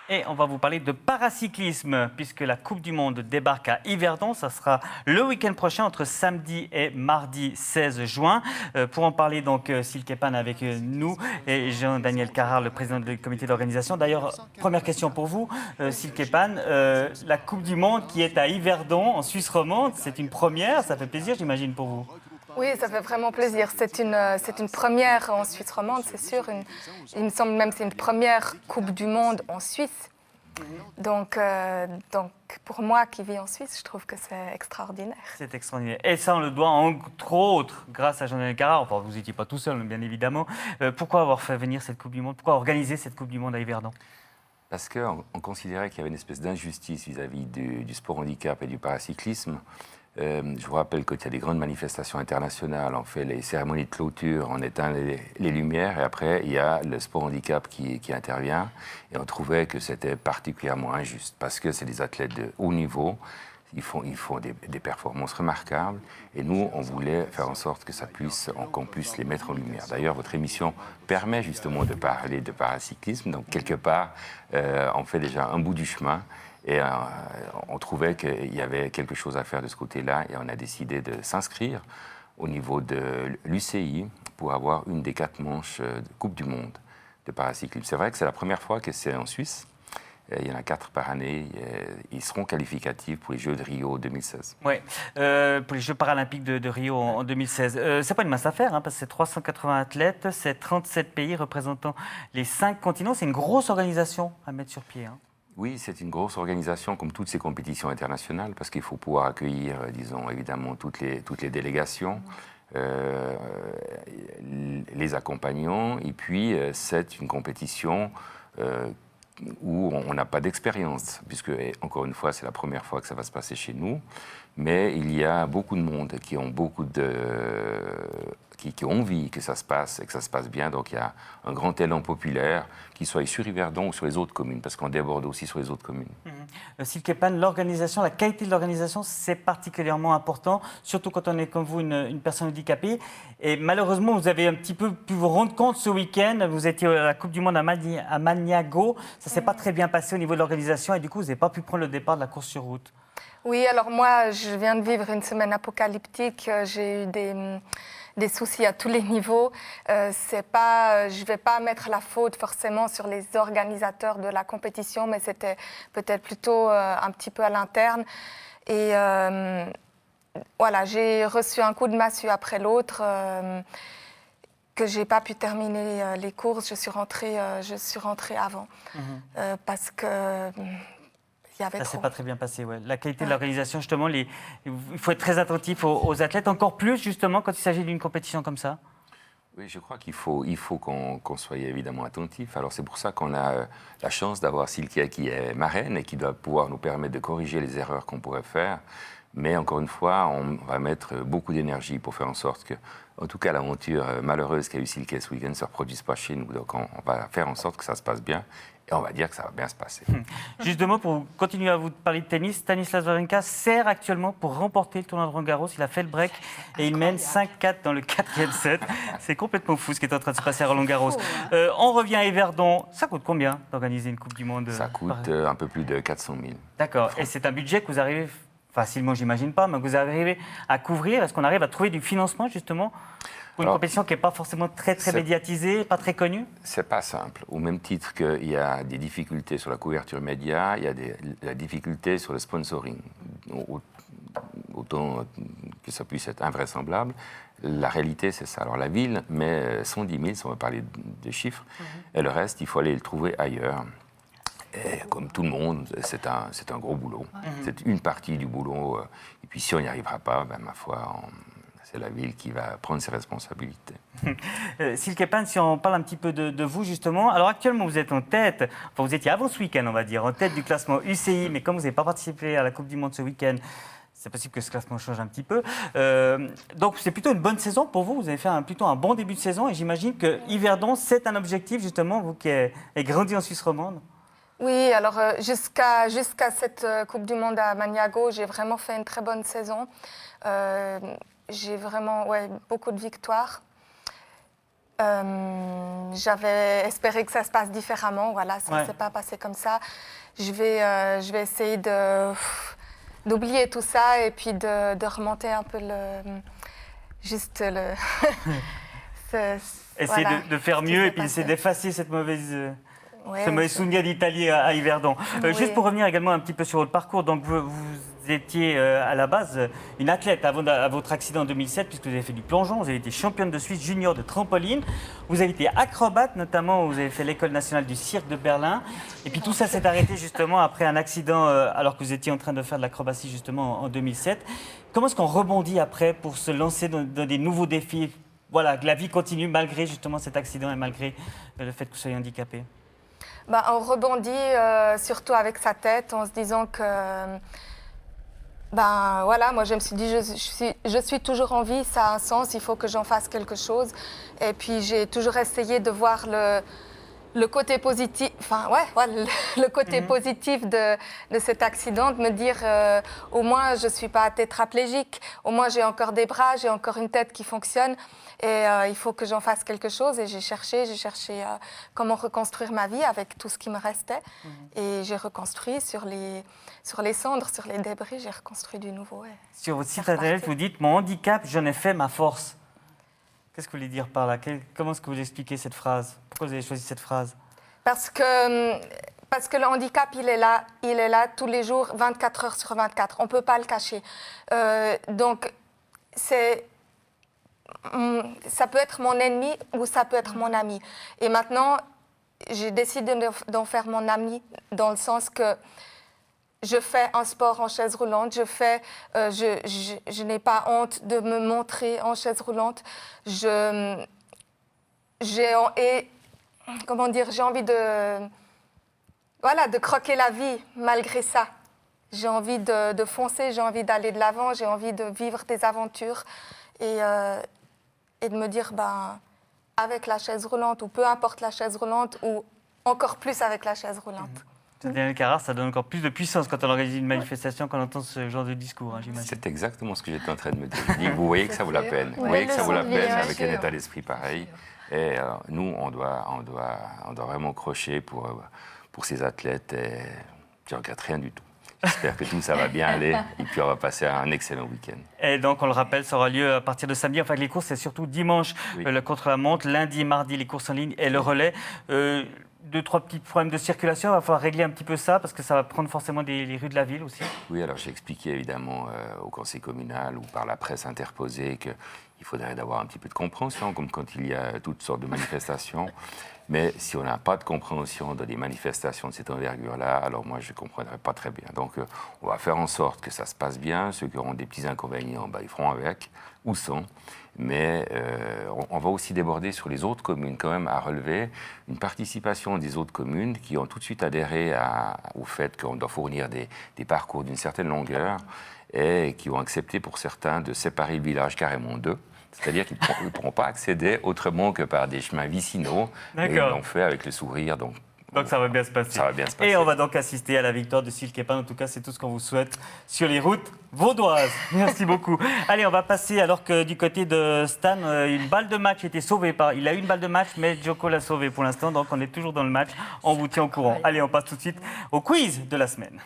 Et on va vous parler de paracyclisme, puisque la Coupe du Monde débarque à Yverdon. Ça sera le week-end prochain, entre samedi et mardi 16 juin. Pour en parler, donc, Silke Pan avec nous et Jean-Daniel Carrard, le président du comité d'organisation. D'ailleurs, première question pour vous, Silke Pan. La Coupe du Monde qui est à Yverdon, en Suisse romande, c'est une première. Ça fait plaisir, j'imagine, pour vous. Oui, ça fait vraiment plaisir. C'est une première en Suisse romande, c'est sûr. Il me semble même que c'est une première Coupe du Monde en Suisse. Donc, pour moi qui vis en Suisse, je trouve que c'est extraordinaire. C'est extraordinaire. Et ça, on le doit, entre autres, grâce à Jean-Daniel Carrard. Enfin, vous n'étiez pas tout seul, bien évidemment. Pourquoi avoir fait venir cette Coupe du Monde? Pourquoi organiser cette Coupe du Monde à Yverdon? Parce qu'on considérait qu'il y avait une espèce d'injustice vis-à-vis du sport handicap et du paracyclisme. Je vous rappelle qu'il y a des grandes manifestations internationales, on fait les cérémonies de clôture, on éteint les lumières et après il y a le sport handicap qui intervient. Et on trouvait que c'était particulièrement injuste parce que c'est des athlètes de haut niveau, ils font des performances remarquables et nous on voulait faire en sorte qu'on puisse les mettre en lumière. D'ailleurs votre émission permet justement de parler de paracyclisme, donc quelque part on fait déjà un bout du chemin. Et on trouvait qu'il y avait quelque chose à faire de ce côté-là et on a décidé de s'inscrire au niveau de l'UCI pour avoir une des 4 manches de Coupe du Monde de paracyclisme. C'est vrai que c'est la première fois que c'est en Suisse. Il y en a 4 par année. Ils seront qualificatifs pour les Jeux de Rio 2016. Oui, pour les Jeux paralympiques de Rio en 2016. C'est pas une mince affaire, hein, parce que c'est 380 athlètes, c'est 37 pays représentant les 5 continents. C'est une grosse organisation à mettre sur pied. Hein. Oui, c'est une grosse organisation comme toutes ces compétitions internationales parce qu'il faut pouvoir accueillir, disons, évidemment toutes les délégations, les accompagnants. Et puis, c'est une compétition où on n'a pas d'expérience, puisque, encore une fois, c'est la première fois que ça va se passer chez nous. Mais il y a beaucoup de monde qui ont qui ont envie que ça se passe et que ça se passe bien. Donc il y a un grand élan populaire, qu'il soit sur Yverdon ou sur les autres communes, parce qu'on déborde aussi sur les autres communes. Silke Pan, l'organisation, la qualité de l'organisation, c'est particulièrement important, surtout quand on est comme vous une personne handicapée. Et malheureusement, vous avez un petit peu pu vous rendre compte ce week-end, vous étiez à la Coupe du Monde à Maniago, ça ne s'est pas très bien passé au niveau de l'organisation et du coup, vous n'avez pas pu prendre le départ de la course sur route. Oui, alors moi, je viens de vivre une semaine apocalyptique. J'ai eu des soucis à tous les niveaux. Je ne vais pas mettre la faute forcément sur les organisateurs de la compétition, mais c'était peut-être plutôt un petit peu à l'interne. Et voilà, j'ai reçu un coup de massue après l'autre, que je n'ai pas pu terminer les courses. Je suis rentrée avant, parce que... Ça ne s'est pas très bien passé, ouais. La qualité de l'organisation, justement, il faut être très attentif aux athlètes, encore plus, justement, quand il s'agit d'une compétition comme ça. Oui, je crois qu'il faut qu'on soit évidemment attentif. Alors c'est pour ça qu'on a la chance d'avoir Silke qui est marraine et qui doit pouvoir nous permettre de corriger les erreurs qu'on pourrait faire. Mais encore une fois, on va mettre beaucoup d'énergie pour faire en sorte que, en tout cas, l'aventure malheureuse qu'a eu Silke ce week-end ne se reproduise pas chez nous. Donc on va faire en sorte que ça se passe bien. Et on va dire que ça va bien se passer. Juste 2 mots pour continuer à vous parler de tennis. Stanislas Wawrinka sert actuellement pour remporter le tournoi de Roland-Garros. Il a fait le break et il mène 5-4 dans le 4e set. C'est complètement fou ce qui est en train de se passer à Roland-Garros. On revient à Yverdon. Ça coûte combien d'organiser une Coupe du Monde? Ça coûte un peu plus de 400 000. D'accord. Et c'est un budget que vous arrivez facilement, j'imagine pas, mais que vous arrivez à couvrir. Est-ce qu'on arrive à trouver du financement justement pour une compétition qui n'est pas forcément très médiatisée, pas très connue? C'est pas simple. Au même titre qu'il y a des difficultés sur la couverture média, il y a la difficulté sur le sponsoring. Autant que ça puisse être invraisemblable, la réalité c'est ça. Alors la ville met 110 000, si on va parler de chiffres, et le reste, il faut aller le trouver ailleurs. Et comme tout le monde, c'est un gros boulot. C'est une partie du boulot. Et puis si on n'y arrivera pas, ben, ma foi... C'est la ville qui va prendre ses responsabilités. Silke Pan, si on parle un petit peu de vous, justement. Alors actuellement, vous êtes en tête, enfin vous étiez avant ce week-end, on va dire, en tête du classement UCI, mais comme vous n'avez pas participé à la Coupe du Monde ce week-end, c'est possible que ce classement change un petit peu. Donc c'est plutôt une bonne saison pour vous, vous avez fait plutôt un bon début de saison, et j'imagine que Yverdon, c'est un objectif, justement, vous qui avez grandi en Suisse romande. Oui, alors jusqu'à cette Coupe du Monde à Maniago, j'ai vraiment fait une très bonne saison. J'ai vraiment beaucoup de victoires. j'avais espéré que ça se passe différemment. Voilà, ça ne s'est pas passé comme ça. Je vais essayer d'oublier tout ça et puis de remonter un peu essayer de faire mieux et puis essayer d'effacer cette mauvaise souvenir d'Italie à Yverdon. Juste pour revenir également un petit peu sur votre parcours, donc vous étiez à la base une athlète avant votre accident en 2007, puisque vous avez fait du plongeon, vous avez été championne de Suisse junior de trampoline, vous avez été acrobate notamment, vous avez fait l'école nationale du cirque de Berlin, et puis tout ça s'est arrêté justement après un accident alors que vous étiez en train de faire de l'acrobatie justement en 2007. Comment est-ce qu'on rebondit après pour se lancer dans des nouveaux défis? Voilà, que la vie continue malgré justement cet accident et malgré le fait que vous soyez handicapé. On rebondit surtout avec sa tête en se disant que, voilà, moi je me suis dit, je suis toujours en vie, ça a un sens, il faut que j'en fasse quelque chose. Et puis j'ai toujours essayé de voir le côté positif, le côté positif de cet accident, de me dire au moins je ne suis pas tétraplégique, au moins j'ai encore des bras, j'ai encore une tête qui fonctionne et il faut que j'en fasse quelque chose. Et j'ai cherché comment reconstruire ma vie avec tout ce qui me restait. Et j'ai reconstruit sur les cendres, sur les débris, j'ai reconstruit du nouveau. Sur votre site internet, vous dites « Mon handicap, j'en ai fait ma force ». Qu'est-ce que vous voulez dire par là? Comment est-ce que vous expliquez cette phrase? Pourquoi vous avez choisi cette phrase? Parce que le handicap, il est là tous les jours, 24 heures sur 24. On ne peut pas le cacher. Donc, ça peut être mon ennemi ou ça peut être mon ami. Et maintenant, j'ai décidé d'en faire mon ami dans le sens que je fais un sport en chaise roulante, je n'ai pas honte de me montrer en chaise roulante. J'ai envie de croquer la vie malgré ça. J'ai envie de foncer, j'ai envie d'aller de l'avant, j'ai envie de vivre des aventures et de me dire, avec la chaise roulante ou peu importe la chaise roulante ou encore plus avec la chaise roulante. Daniel Carrard, ça donne encore plus de puissance quand on organise une manifestation, quand on entend ce genre de discours, j'imagine. C'est exactement ce que j'étais en train de me dire. Je dis, vous voyez que ça vaut la peine. Vous voyez que ça vaut la peine avec un état d'esprit pareil. Et nous, on doit vraiment crocher pour ces athlètes. Et je ne regrette rien du tout. J'espère que tout ça va bien aller et puis on va passer un excellent week-end. Et donc, on le rappelle, ça aura lieu à partir de samedi. Enfin, les courses, c'est surtout dimanche, le contre-la-montre, lundi, mardi, les courses en ligne et le relais. 2-3 petits problèmes de circulation, il va falloir régler un petit peu ça parce que ça va prendre forcément les rues de la ville aussi. Oui, alors j'ai expliqué évidemment au conseil communal ou par la presse interposée qu'il faudrait avoir un petit peu de compréhension, comme quand il y a toutes sortes de manifestations. Mais si on n'a pas de compréhension dans des manifestations de cette envergure-là, alors moi je ne comprendrai pas très bien. Donc on va faire en sorte que ça se passe bien. Ceux qui auront des petits inconvénients, ils feront avec ou sans. Mais on va aussi déborder sur les autres communes, quand même, à relever une participation des autres communes qui ont tout de suite adhéré au fait qu'on doit fournir des parcours d'une certaine longueur et qui ont accepté pour certains de séparer le village carrément d'eux. C'est-à-dire qu'ils ne pourront pas accéder autrement que par des chemins vicinaux. Et ils l'ont fait avec le sourire. Donc ça va bien se passer. Ça va bien se passer. Et on va donc assister à la victoire de Silke Pan. En tout cas, c'est tout ce qu'on vous souhaite sur les routes vaudoises. Merci beaucoup. Allez, on va passer alors que du côté de Stan, une balle de match a été sauvée il a eu une balle de match, mais Djoko l'a sauvée pour l'instant. Donc on est toujours dans le match. On vous tient au courant. Allez, on passe tout de suite au quiz de la semaine.